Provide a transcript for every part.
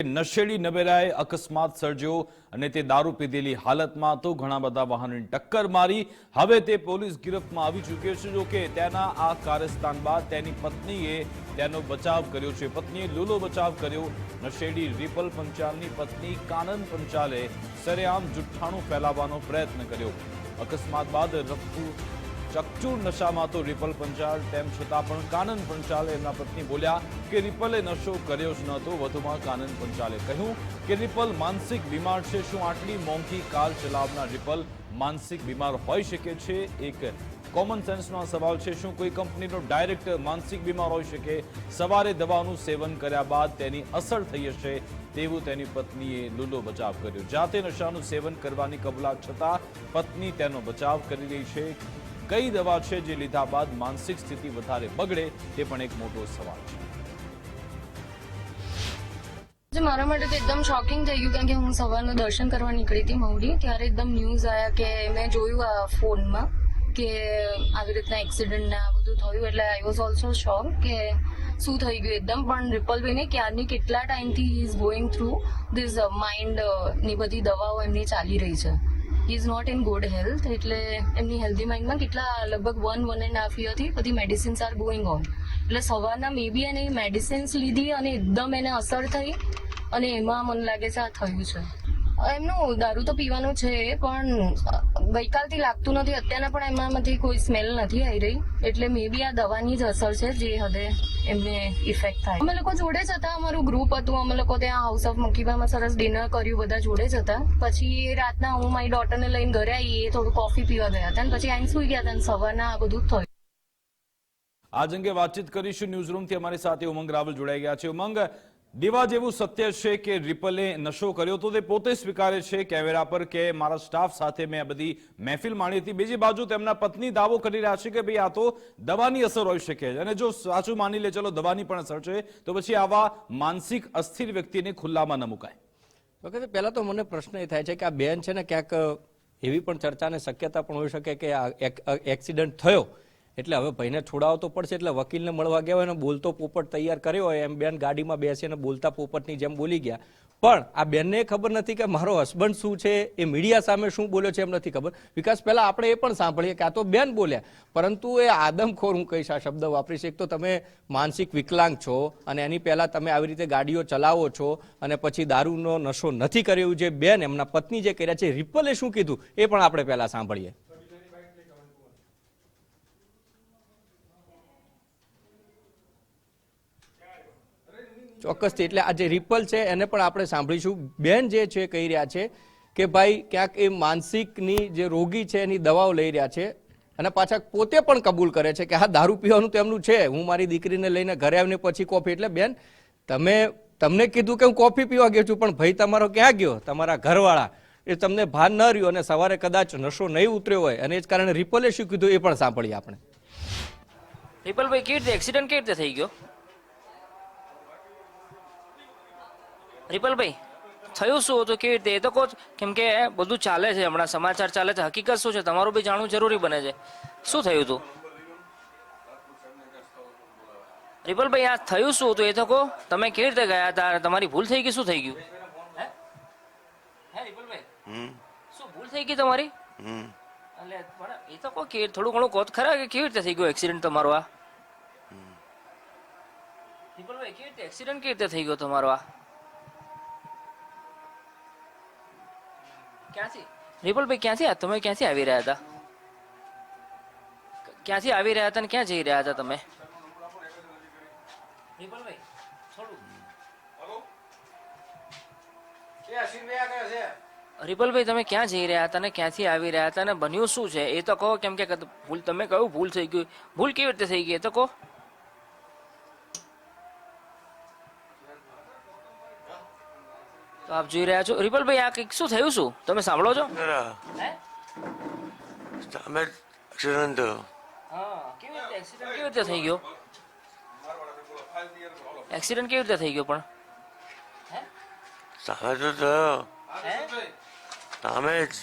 નશેડી નવેરાએ અકસ્માત સર્જ્યો અને તે દારૂ પીધેલી હાલતમાં તો ઘણા બધા વાહનોને ટક્કર મારી. હવે તે પોલીસ ગિરફમાં આવી ચૂક્યો છે. જો કે તેના આ કારસ્તાન બાદ તેની પત્નીએ તેનો બચાવ કર્યો છે. પત્નીએ લૂલો બચાવ કર્યો. નશેડી રિપલ પંચાલની પત્ની કાનન પંચાલે સરેઆમ જુઠ્ઠાણું ફેલાવવાનો પ્રયત્ન કર્યો. અકસ્માત બાદ ચકચૂર નશામાં તો રિપલ પંચાલ, તેમ છતાં પણ કાનન પંચાલે એમના પત્ની બોલ્યા કે રિપલે નશો કર્યો જ નહોતો. વધુમાં કાનન પંચાલે કહ્યું કે રિપલ માનસિક બીમાર છે. શું આટલી મોંઘી કાર ચલાવનાર રિપલ માનસિક બીમાર હોઈ શકે છે? એક કોમન સેન્સનો સવાલ છે. શું કોઈ કંપનીનો ડાયરેક્ટર માનસિક બીમાર હોઈ શકે? સવારે દવાનું સેવન કર્યા બાદ તેની અસર થઈ હશે તેવું તેની પત્નીએ લૂલો બચાવ કર્યો. જાતે નશાનું સેવન કરવાની કબૂલાત છતાં પત્ની તેનો બચાવ કરી રહી છે. કઈ દવા છે જે લીધા બાદ માનસિક સ્થિતિ વધારે બગડે તે પણ એક મોટો સવાલ છે. મારા માટે તો એકદમ શોકિંગ થઈ ગયું, કારણ કે હું સવારના દર્શન કરવા નીકળી હતી મહુડી, ત્યારે એકદમ ન્યૂઝ આવ્યા કે મેં જોયું આ ફોનમાં કે આવી રીતના એક્સિડન્ટ ને આ બધું થયું, એટલે આઈ વોઝ ઓલ્સો શોક કે શું થઈ ગયું એકદમ. પણ રિપલભાઈને ક્યારની કેટલા ટાઈમથી he is going through this mind ની બધી દવાઓ એમની ચાલી રહી છે. He is not in good health. એટલે એમની હેલ્ધી માઇન્ડમાં કેટલા લગભગ 1.5 યરથી બધી મેડિસિન્સ આર ગોઈંગ ઓન. એટલે સવારના મે બી એને મેડિસિન્સ લીધી અને એકદમ એને અસર થઈ અને એમાં મને લાગે છે આ થયું છે. એમનું દારૂ તો પીવાનું છે પણ ગઈકાલથી લાગતું નથી. અત્યારના પણ એમાંથી કોઈ સ્મેલ નથી આવી રહી. એટલે મે બી આ દવાની જ અસર છે જે હદે એમને ઇફેક્ટ થાય. અમે લોકો જોડે જ હતા, અમારું ગ્રુપ હતું. અમે લોકો ત્યાં હાઉસ ઓફ મકીબામાં સરસ ડિનર કર્યું, બધા જોડે જ હતા. પછી રાતના હું મારી ડોટરને લઈને ઘરે આવી, એ થોડું કોફી પીવા ગયા હતા અને પછી આઈને સુઈ ગયા હતા અને સવારના આ બધું થયું. આજ અંગે વાતચીત કરીશું. ન્યૂઝરૂમથી અમારી સાથે ઉમંગ રાવલ જોડાઈ ગયા છે. ઉમંગ, દીવા જેવું સત્ય છે કે રિપલે નશો કર્યો તો તે પોતે સ્વીકારે છે કેમેરા પર કે મારા સ્ટાફ સાથે મેં આ બધી મહેફિલ માણી હતી. બીજી બાજુ તેમના પત્ની દાવો કરી રહ્યા છે કે ભાઈ આ તો દવાની અસર હોઈ શકે છે. અને જો સાચું માની લે ચલો દવાની પણ અસર છે તો પછી આવા માનસિક અસ્થિર વ્યક્તિને ખુલ્લામાં ન મુકાય. વખતે પહેલા તો મને પ્રશ્ન એ થાય છે કે આ બેન છે ને ક્યાંક એવી પણ ચર્ચાને શક્યતા પણ હોઈ શકે કે આ એક્સિડન્ટ થયો એટલે હવે ભાઈને છોડાવો તો પડશે, એટલે વકીલને મળવા ગયા હોય ને બોલતો પોપટ તૈયાર કર્યો હોય એમ બેન ગાડીમાં બેસીને બોલતા પોપટની જેમ બોલી ગયા. પણ આ બેનને ખબર નથી કે મારો હસબન્ડ શું છે, એ મીડિયા સામે શું બોલ્યો છે એમ નથી ખબર. વિકાસ પહેલા આપણે એ પણ સાંભળીએ કે આ તો બેન બોલ્યા, પરંતુ એ આદમખોર હું કહીશ આ શબ્દ વાપરીશ. એક તો તમે માનસિક વિકલાંગ છો અને એની પહેલા તમે આવી રીતે ગાડીઓ ચલાવો છો અને પછી દારૂનો નશો નથી કર્યો જે બેન એમના પત્ની જે કર્યા છે. રિપલે શું કીધું એ પણ આપણે પહેલા સાંભળીએ. ચોક્કસથી એટલે આ જે રિપલ છે એને પણ આપણે સાંભળીશું. બેન જે છે કહી રહ્યા છે કે ભાઈ ક્યાંક એ માનસિકની જે રોગી છે એની દવાઓ લઈ રહ્યા છે અને પાછા પોતે પણ કબૂલ કરે છે કે હા દારૂ પીવાનું તો એમનું છે. હું મારી દીકરીને લઈને ઘરે આવીને પછી કોફી. એટલે બેન તમને કીધું કે હું કોફી પીવા ગયો છું, પણ ભાઈ તમારો ક્યાં ગયો? તમારા ઘરવાળા એ તમને ભાન ન રહ્યું અને સવારે કદાચ નશો નહીં ઉતર્યો હોય અને એ જ કારણે રિપલે શું કીધું એ પણ સાંભળીએ આપણે. રિપલભાઈ કેવી રીતે એક્સિડન્ટ કેવી રીતે થઈ ગયો? રિપલભાઈ થયું શું હતું, કેવી રીતે? એ તો કહો, કેમ કે બધું ચાલે છે હમણાં, સમાચાર ચાલે છે. હકીકત શું છે તમારું બી જાણવું જરૂરી બને છે. શું થયું હતું રિપલભાઈ? આ થયું શું હતું એ તો કહો. તમે કેવી રીતે ગયા હતા? તમારી ભૂલ થઈ ગઈ? શું થઈ ગયું? હે રિપલભાઈ શું ભૂલ થઈ ગઈ તમારી? એટલે એ તો કહો કે થોડું ઘણું કહો ખરા કે કેવી રીતે થઈ ગયો એક્સિડન્ટ તમારો? આ રિપલભાઈ કેવી રીતે એક્સિડન્ટ કેવી રીતે થઈ ગયો તમારો? આ ક્યાંથી રિપલભાઈ ક્યાંથી તમે ક્યાંથી આવી રહ્યા હતા? ક્યાંથી આવી રહ્યા હતા ને ક્યાં જઈ રહ્યા હતા તમે? રિપલભાઈ થોડું રિપલભાઈ તમે ક્યાં જઈ રહ્યા હતા ને ક્યાંથી આવી રહ્યા હતા ને બન્યું શું છે એ તો કહો. કેમ કે ભૂલ તમે કહ્યું ભૂલ થઈ ગઈ, ભૂલ કેવી રીતે થઈ ગઈ એ તો કહો. તો આપ જોઈ રહ્યા છો રિપલભાઈ આ કંઈક શું થયું? શું તમે સાંભળો છો? કેવી રીતે એક્સિડન્ટ કેવી રીતે થઈ ગયો? એક્સિડન્ટ કેવી રીતે થઈ ગયો? પણ સામે તો થયો. સામે જ.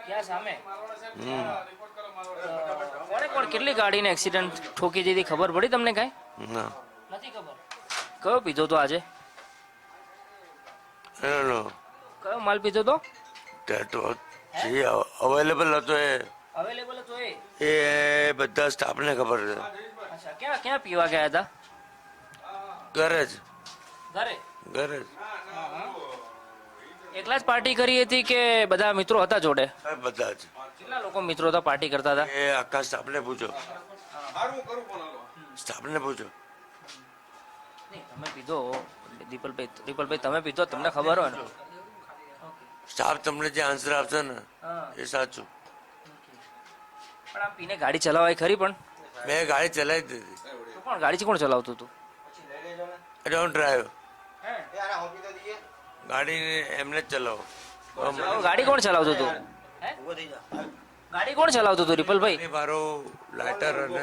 ક્યાં સામે? કોણ કેટલી ગાડીને એક્સિડન્ટ ઠોકી દીધી ખબર પડી તમને? કાંઈ નથી ખબર. કયો પીધો તો આજે? એનો કયો માલ પીધો તો ટેટો જે અવેલેબલ હતો અવેલેબલ હતો એ બધા સ્ટાફને ખબર છે. અચ્છા ક્યાં ક્યાં પીવા ગયા હતા ઘરે જ ઘરે ઘરે જ એકલા જ પાર્ટી કરી હતી કે બધા મિત્રો હતા જોડે બધા જ. કેટલા લોકો મિત્રો હતા પાર્ટી કરતા હતા એ આખા સ્ટાફને પૂછો, સ્ટાફને પૂછો. નહીં, તમે પીધો દીપલભાઈ તમે પીધો તમને ખબર હોય ને સ્ટાફ તમને જે આન્સર આપશે ને એ સાચું. પણ આમ પીને ગાડી ચલાવાય ખરી પણ મેં ગાડી ચલાવી દીધી. તો પણ ગાડી કોણ ચલાવતું હતું ડોન્ટ ડ્રાઈવ. ગાડી એમને જ ચલાવો. ગાડી કોણ ચલાવતું હતું ગાડી કોણ ચલાવતું હતું રિપલભાઈ મારો લાઇટર અને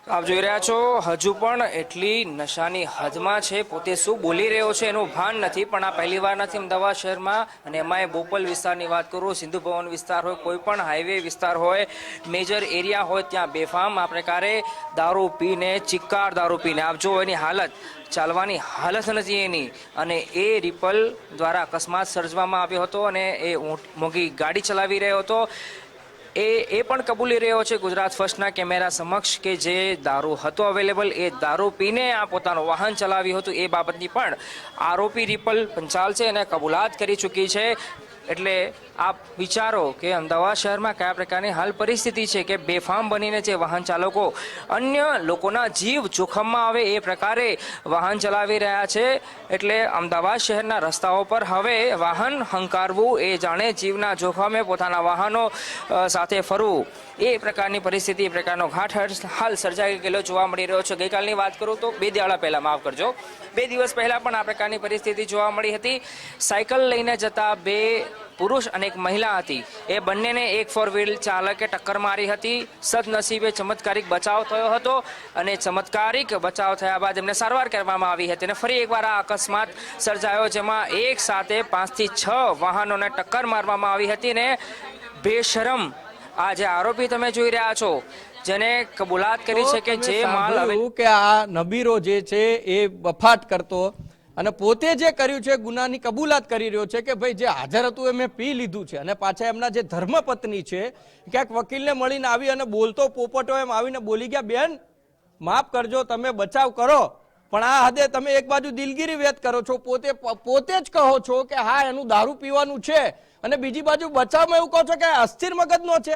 આપ જોઈ રહ્યા છો હજુ પણ એટલી નશાની હદમાં છે, પોતે શું બોલી રહ્યો છે એનું ભાન નથી. પણ આ પહેલી વાર નથી અમદાવાદ શહેરમાં, અને એમાં બોપલ વિસ્તારની વાત કરું, સિંધુ ભવન વિસ્તાર હોય, કોઈ પણ હાઈવે વિસ્તાર હોય, મેજર એરિયા હોય, ત્યાં બેફામ આ પ્રકારે દારૂ પીને, ચિક્કાર દારૂ પીને, આપ જો એની હાલત, ચાલવાની હાલત નથી એની. અને એ રિપલ દ્વારા અકસ્માત સર્જવામાં આવ્યો હતો અને એ મોંઘી ગાડી ચલાવી રહ્યો હતો. એ પણ કબૂલી રહ્યો છે ગુજરાત ફર્સ્ટના કેમેરા સમક્ષ કે જે દારૂ હતો અવેલેબલ એ દારૂ પીને આ પોતાનું વાહન ચલાવ્યું હતું. એ બાબતની પણ આરોપી રિપલ પંચાલ છે એને કબૂલાત કરી ચૂકી છે. એટલે આપ વિચારો કે અમદાવાદ શહેરમાં કયા પ્રકારની હાલ પરિસ્થિતિ છે કે બેફામ બનીને જે વાહન ચાલકો અન્ય લોકોના જીવ જોખમમાં આવે એ પ્રકારે વાહન ચલાવી રહ્યા છે. એટલે અમદાવાદ શહેરના રસ્તાઓ પર હવે વાહન હંકારવું એ જાણે જીવના જોખમે પોતાના વાહનો સાથે ફરવું એ પ્રકારની પરિસ્થિતિ, એ પ્રકારનો ઘાટ હાલ સર્જાઈ ગયેલો જોવા મળી રહ્યો છે. ગઈકાલની વાત કરું તો 2 દાડા પહેલા, માફ કરજો, 2 દિવસ પહેલા પણ આ પ્રકારની પરિસ્થિતિ જોવા મળી હતી. સાયકલ લઈને જતા 2 પુરુષ અને એક મહિલા હતી, એ બંનેને એક 4 વ્હીલ ચાલકે ટક્કર મારી હતી. સદનસીબે ચમત્કારિક બચાવ થયો હતો અને ચમત્કારિક બચાવ થયા બાદ એમને સારવાર કરવામાં આવી હતી. અને ફરી એકવાર આ અકસ્માત સર્જાયો, જેમાં એક સાથે 5 થી 6 વાહનોને ટક્કર મારવામાં આવી હતી. ને બેશરમ આ જે આરોપી તમે જોઈ રહ્યા છો, જેને કબૂલાત કરી છે કે જે માલ કે આ નબીરો જે છે એ બફાટ કરતો અને પોતે જે કર્યું છે ગુનાની કબૂલાત કરી રહ્યો છે કે ભાઈ જે હાજર હતું એ મેં પી લીધું છે. અને પાછા એમના જે ધર્મપત્ની છે ક્યાંક વકીલને મળીને આવી અને બોલતો પોપટો એમ આવીને બોલી ગયા, બેન માફ કરજો, તમે બચાવ કરો, પણ આ હદે તમે એક બાજુ દિલગીરી વ્યક્ત કરો છો, પોતે જ કહો છો કે હા એનું દારૂ પીવાનું છે, અને બીજી બાજુ બચાવમાં એવું કહો છો કે અસ્થિર મગજનો છે.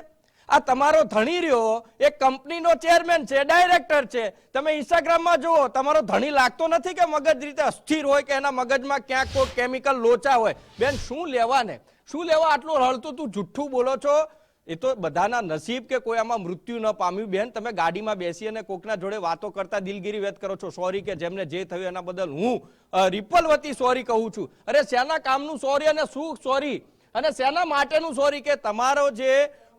આ તમારો ધણી રહ્યો એક કંપનીનો ચેરમેન છે, ડાયરેક્ટર છે, તમે ઇન્સ્ટાગ્રામમાં જુઓ, તમારો ધણી લાગતો નથી કે મગજ રીતે અસ્થિર હોય કે એના મગજમાં ક્યાંક કોઈ કેમિકલ લોચા હોય. બેન શું લેવા ને શું લેવા આટલું હળતું તું જુઠ્ઠું બોલો છો? એ તો બધાના નસીબ કે કોઈ આમાં મૃત્યુ ન પામ્યું. બેન તમે ગાડીમાં બેસી અને કોકના જોડે વાતો કરતા દિલગીરી વ્યક્ત કરો છો. સોરી કે જેમને જે થયું એના બદલ હું રિપલ વતી સોરી કહું છું. અરે શેના કામનું સોરી અને શું સોરી અને શેના માટેનું સોરી કે તમારો જે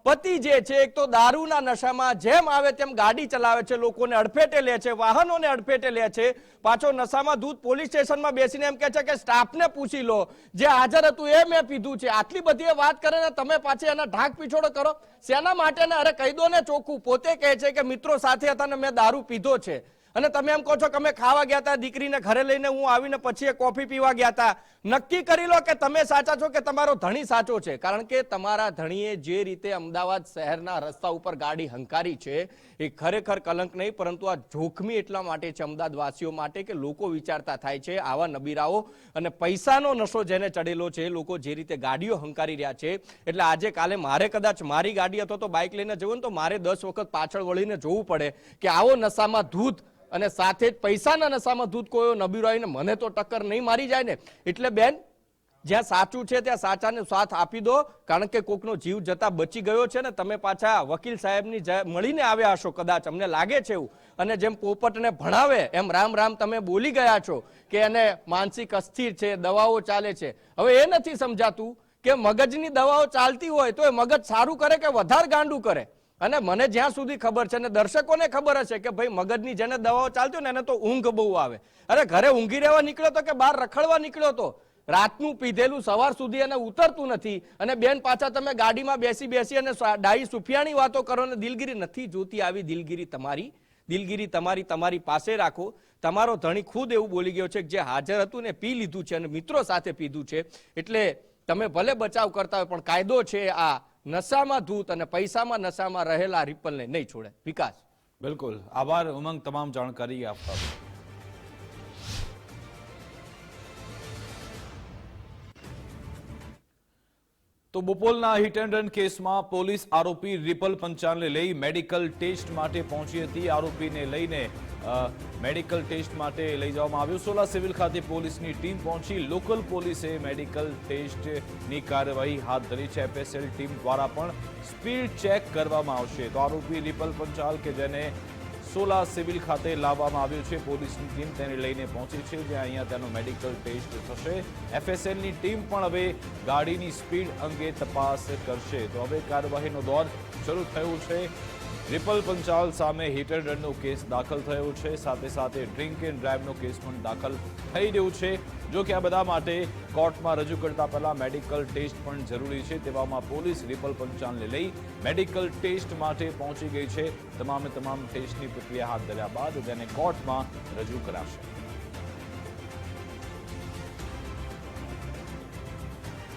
પતિ જે છે એક તો દારૂના નશામાં જેમ આવે તેમ ગાડી ચલાવે છે, લોકોને અડફેટે લે છે, વાહનોને અડફેટે લે છે, પાછો નશામાં ધૂત પોલીસ સ્ટેશનમાં બેસીને એમ કહે છે કે સ્ટાફને પૂછી લો, જે હાજર હતું એ મેં પીધું છે. આટલી બધી વાત કરે ને તમે પાછી એના ઢાક પીછોડો કરો શેના માટે ને? અરે કહી દો ને ચોખ્ખું. પોતે કહે છે કે મિત્રો સાથે હતા ને મેં દારૂ પીધો છે, અને તમે એમ કહો છો કે અમે ખાવા ગયા હતા, દીકરીને ઘરે લઈને હું આવીને પછી કોફી પીવા ગયા હતા. નક્કી કરી લો કે તમે સાચા છો કે તમારો ધણી સાચો છે. કારણ કે તમારા ધણીએ જે રીતે અમદાવાદ શહેરના રસ્તા ઉપર ગાડી હંકારી છે એ ખરેખર કલંક નહીં, પરંતુ આ જોખમી એટલા માટે છે અમદાવાદવાસીઓ માટે કે લોકો વિચારતા થાય છે આવા નબીરાઓ અને પૈસાનો નશો જેને ચડેલો છે, લોકો જે રીતે ગાડીઓ હંકારી રહ્યા છે. એટલે આજે કાલે મારે કદાચ મારી ગાડી અથવા તો બાઇક લઈને જવું ને તો મારે 10 વખત પાછળ વળીને જોવું પડે કે આવો નશામાં ધૂત અને સાથે જ પૈસાના નશામાં ધૂત કોઈ નબીરો આવીને મને તો ટક્કર નહીં મારી જાય ને. એટલે બેન જ્યાં સાચું છે ત્યાં સાચાને સાથ આપી દો, કારણ કે કોકનો જીવ જતા બચી ગયો છે ને. તમે પાછા વકીલ સાહેબની મળીને આવ્યા હશો કદાચ, અમને લાગે છે એવું. અને જેમ પોપટને ભણાવે એમ રામ રામ તમે બોલી ગયા છો કે એને માનસિક અસ્થિર છે, દવાઓ ચાલે છે. હવે એ નથી સમજાતું કે મગજની દવાઓ ચાલતી હોય તો એ મગજ સારું કરે કે વધારે ગાંડું કરે. અને મને જ્યાં સુધી ખબર છે ને દર્શકોને ખબર હશે કે ભાઈ મગજની જેને દવાઓ ચાલતી હોય ને એને તો ઊંઘ બહુ આવે. અરે ઘરે ઊંઘી રહેવા નીકળ્યો તો કે બહાર રખડવા નીકળ્યો તો, રાતનું પીધેલું સવાર સુધી એને ઉતરતું નથી. અને બેન પાછા તમે ગાડીમાં બેસી અને ડાઈ સુફિયાની વાતો કરો ને દિલગીરી નથી જોતી. આવી દિલગીરી તમારી દિલગીરી તમારી પાસે રાખો. તમારો ધણી ખુદ એવું બોલી ગયો છે કે જે હાજર હતું ને પી લીધું છે અને મિત્રો સાથે પીધું છે, એટલે તમે ભલે બચાવ કરતા હોય પણ કાયદો છે આ નશામાં ધૂત અને પૈસામાં નશામાં રહેલા રિપલને નહીં છોડે. વિકાસ. બિલકુલ આભાર ઉમંગ, તમામ જાણકારી આપવા. તો બોપલના હિટ એન્ડ રન કેસમાં પોલીસ આરોપી રિપલ પંચાલને લઈ મેડિકલ ટેસ્ટ માટે પહોંચી હતી. આરોપીને લઈને મેડિકલ ટેસ્ટ માટે લઈ જવામાં આવ્યું. સોલા સિવિલ ખાતે પોલીસની ટીમ પહોંચી. લોકલ પોલીસે મેડિકલ ટેસ્ટની કાર્યવાહી હાથ ધરી છે. FSL ટીમ દ્વારા પણ સ્પીડ ચેક કરવામાં આવશે. તો આરોપી રિપલ પંચાલ કે જેને સોલા સિવિલ ખાતે લાવવામાં આવ્યું છે, પોલીસની ટીમ તેને લઈને પહોંચી છે, જ્યાં અહીંયા તેનો મેડિકલ ટેસ્ટ થશે. FSLની ટીમ પણ હવે ગાડીની સ્પીડ અંગે તપાસ કરશે. તો હવે કાર્યવાહીનો દોર શરૂ થયો છે. રિપલ પંચાલ સામે હિટ એન્ડ રનનો કેસ દાખલ થયો છે, સાથે સાથે ડ્રિંક એન્ડ ડ્રાઈવનો કેસ પણ દાખલ થઈ રહ્યો છે. જો કે આ બધા માટે કોર્ટમાં રજૂ કરતા પહેલા મેડિકલ ટેસ્ટ પણ જરૂરી છે. તેવામાં પોલીસ રિપલ પંચાલને લઈ મેડિકલ ટેસ્ટ માટે પહોંચી ગઈ છે. તમામે તમામ ટેસ્ટની પ્રક્રિયા હાથ ધર્યા બાદ તેને કોર્ટમાં રજૂ કરાશે.